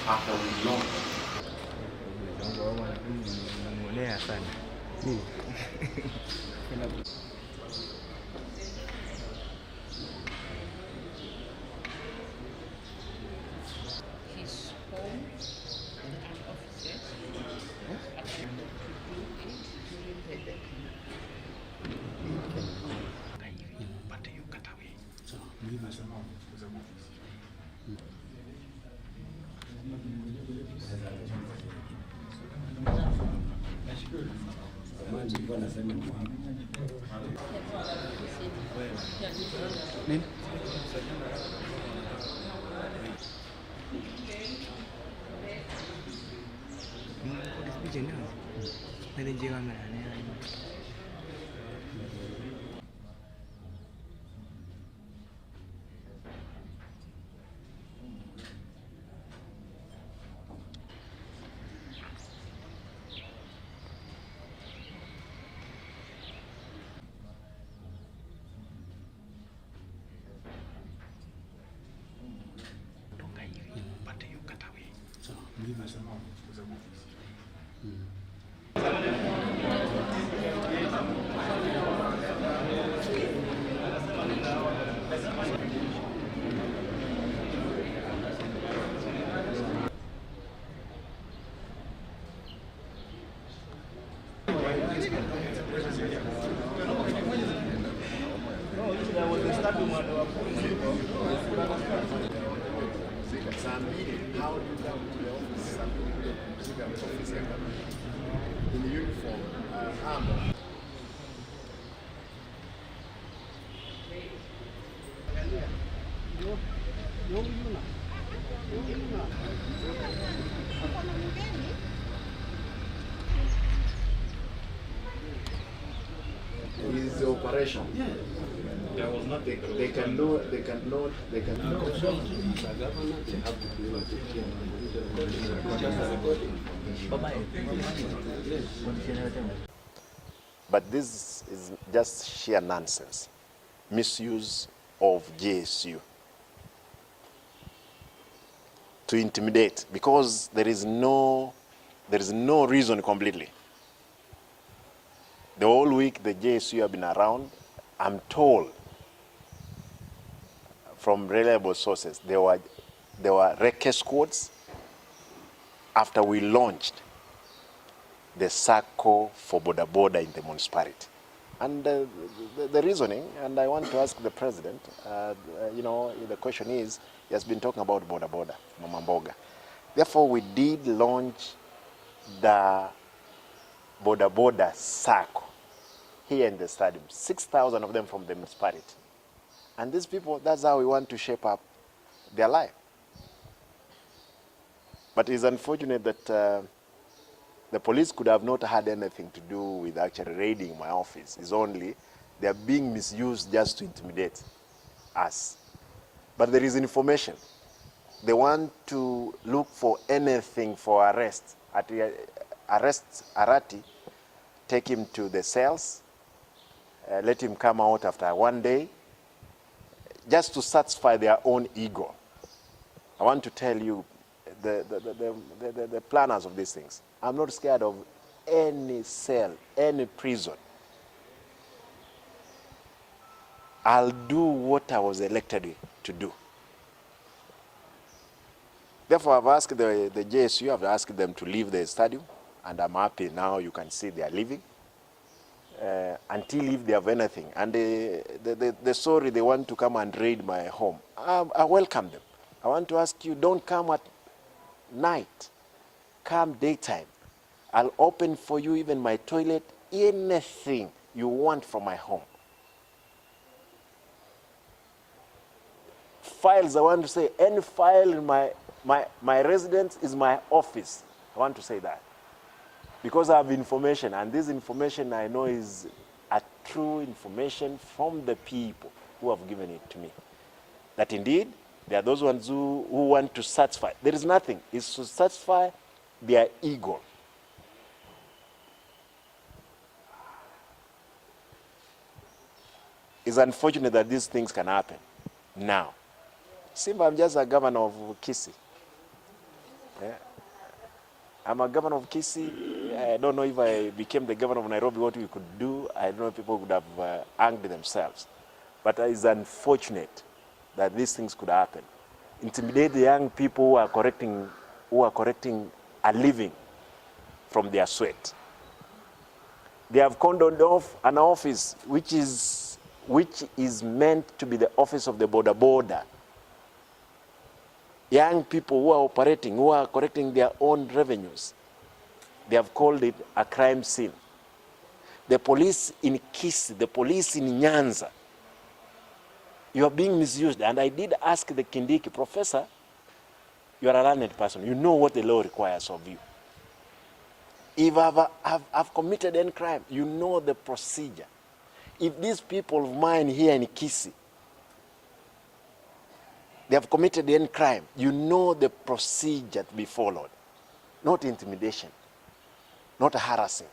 after we launch. His home and offices in uniform, is the operation. Yeah. There was nothing. They can know. They can know. They can know. But this is just sheer nonsense. Misuse of JSU to intimidate, because there is no reason completely. The whole week the JSU have been around. I'm told from reliable sources there were wreckage squads after we launched the circle for border in the municipality. And the reasoning, and I want to ask the president, the question is, he has been talking about border, Mama Mboga. Therefore, we did launch the border circle here in the stadium, 6,000 of them from the municipality. And these people, that's how we want to shape up their life. But it's unfortunate that the police could have not had anything to do with actually raiding my office. It's only they're being misused just to intimidate us. But there is information. They want to look for anything for arrest. Arrest Arati, take him to the cells, let him come out after one day, just to satisfy their own ego. I want to tell you, the planners of these things, I'm not scared of any cell, any prison. I'll do what I was elected to do. Therefore, I've asked the JSU, I've asked them to leave the stadium, and I'm happy now you can see they are leaving. Until if they have anything. And the sorry, they want to come and raid my home. I welcome them. I want to ask you, don't come at night. Come daytime. I'll open for you even my toilet, anything you want from my home. Files, I want to say, any file in my residence is my office. I want to say that. Because I have information, and this information I know is a true information from the people who have given it to me. That indeed, there are those ones who want to satisfy. There is nothing. It's to satisfy their ego. It's unfortunate that these things can happen now. Simba, I'm just a governor of Kisii. Yeah. I'm a governor of Kisii. I don't know if I became the governor of Nairobi, what we could do. I don't know if people would have hanged themselves. But it's unfortunate that these things could happen. Intimidate the young people who are correcting a living from their sweat. They have cordoned off an office which is meant to be the office of the border. Young people who are correcting their own revenues. They have called it a crime scene. The police in Kisii, the police in Nyanza, you are being misused. And I did ask the Kindiki, Professor, you are a learned person. You know what the law requires of you. If I've committed any crime, you know the procedure. If these people of mine here in Kisii, they have committed any crime, you know the procedure to be followed. Not intimidation, not harassing,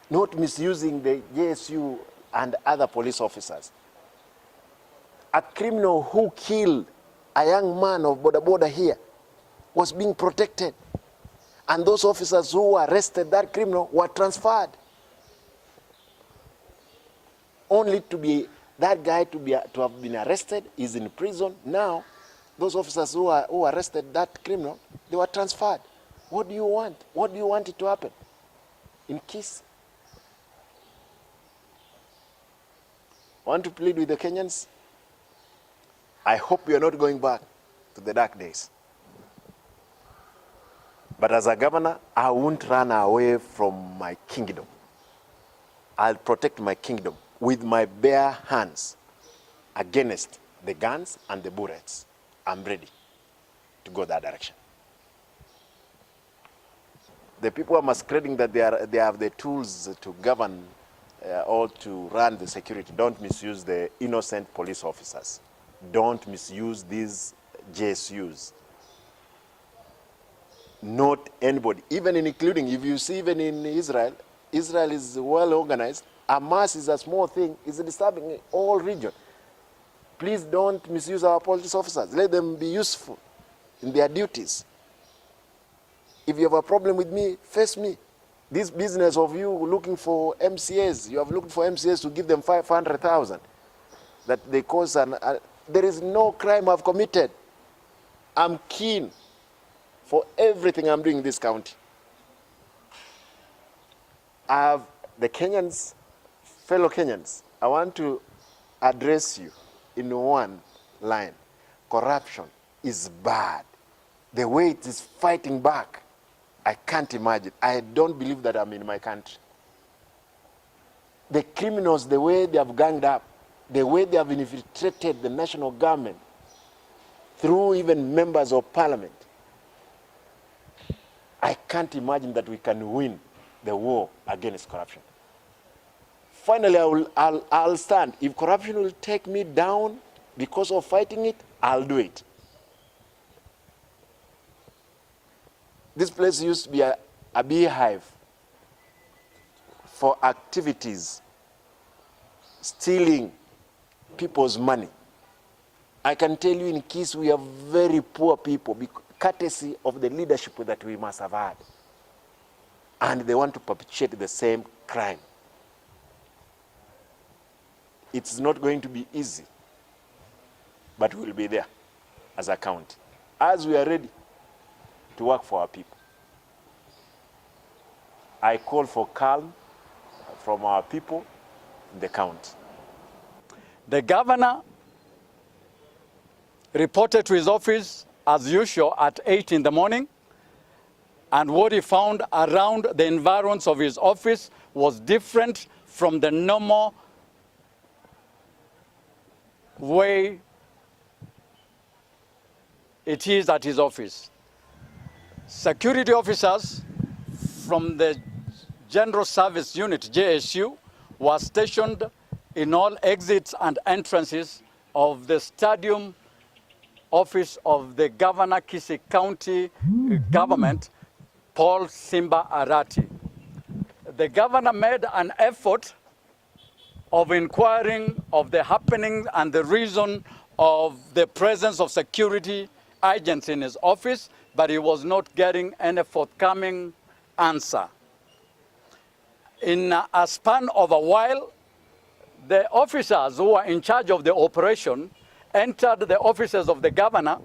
not misusing the JSU and other police officers. A criminal who killed a young man of border here was being protected. And those officers who arrested that criminal were transferred. Only to be that guy to have been arrested is in prison. Now, those officers who arrested that criminal, they were transferred. What do you want? What do you want it to happen in Kisii? I want to plead with the Kenyans. I hope you are not going back to the dark days. But as a governor, I won't run away from my kingdom. I'll protect my kingdom with my bare hands against the guns and the bullets. I'm ready to go that direction. The people are masquerading that they have the tools to govern or to run the security. Don't misuse the innocent police officers. Don't misuse these JSUs. Not anybody, even including, if you see even in Israel, Israel is well organized. Hamas is a small thing, it's disturbing all region. Please don't misuse our police officers. Let them be useful in their duties. If you have a problem with me, face me. This business of you looking for MCAs, you have looked for MCAs to give them 500,000, that they cause there is no crime I've committed. I'm keen for everything I'm doing in this county. The Kenyans, fellow Kenyans, I want to address you in one line. Corruption is bad. The way it is fighting back, I can't imagine. I don't believe that I'm in my country. The criminals, the way they have ganged up, the way they have infiltrated the national government, through even members of parliament, I can't imagine that we can win the war against corruption. Finally, I'll stand. If corruption will take me down because of fighting it, I'll do it. This place used to be a beehive for activities, stealing people's money. I can tell you in Kisii we are very poor people, courtesy of the leadership that we must have had. And they want to perpetuate the same crime. It's not going to be easy, but we'll be there as a county, as we are ready to work for our people. I call for calm from our people in the county. The governor reported to his office as usual at 8 in the morning, and what he found around the environs of his office was different from the normal way it is at his office. Security officers from the General Service Unit, JSU, were stationed in all exits and entrances of the stadium office of the Governor Kisii County government, Paul Simba Arati. The governor made an effort of inquiring of the happening and the reason of the presence of security agents in his office, but he was not getting any forthcoming answer. In a span of a while, the officers who were in charge of the operation entered the offices of the governor,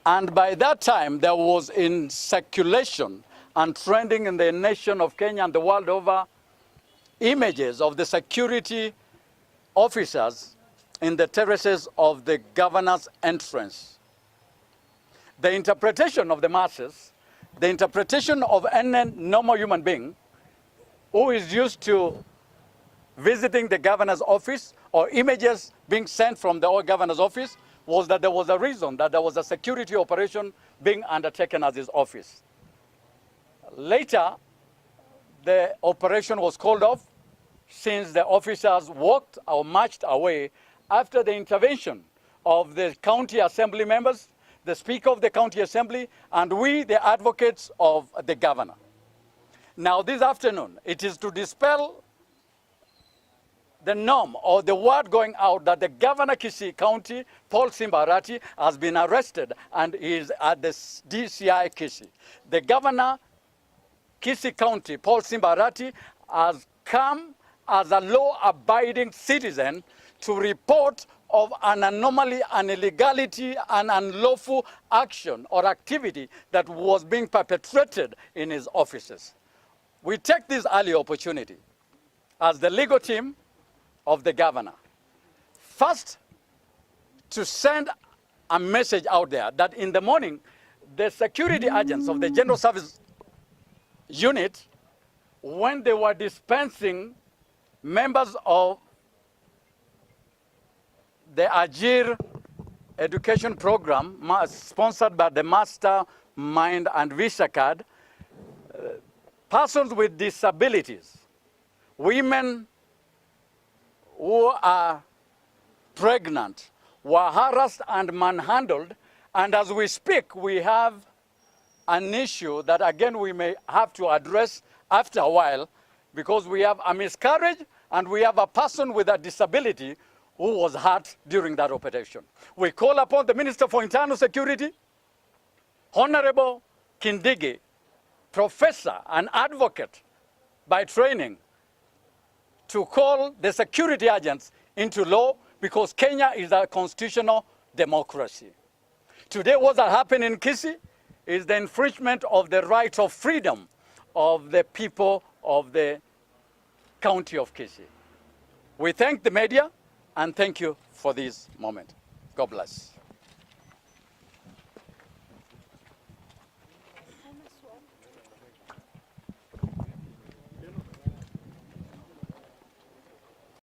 and by that time there was in circulation and trending in the nation of Kenya and the world over images of the security officers in the terraces of the governor's entrance. The interpretation of the masses, the interpretation of any normal human being who is used to visiting the governor's office or images being sent from the governor's office was that there was a reason that there was a security operation being undertaken at his office. Later, the operation was called off since the officers walked or marched away after the intervention of the county assembly members, the speaker of the county assembly, and we, the advocates of the governor. Now this afternoon, it is to dispel the norm or the word going out that the governor Kisii County, Paul Simba Arati, has been arrested and is at the DCI Kisii. The governor Kisii County, Paul Simba Arati, has come as a law-abiding citizen to report of an anomaly, an illegality, an unlawful action or activity that was being perpetrated in his offices. We take this early opportunity as the legal team of the governor, first to send a message out there that in the morning, the security agents of the General Service Unit, when they were dispensing members of the Ajir education program sponsored by the Mastermind and Visa Card, persons with disabilities, women who are pregnant, were harassed and manhandled, and as we speak, we have an issue that again we may have to address after a while, because we have a miscarriage and we have a person with a disability who was hurt during that operation. We call upon the Minister for Internal Security, Honorable Kindigi, professor and advocate by training, to call the security agents into law, because Kenya is a constitutional democracy. Today, what has happened in Kisii is the infringement of the right of freedom of the people of the county of Kisii. We thank the media and thank you for this moment. God bless.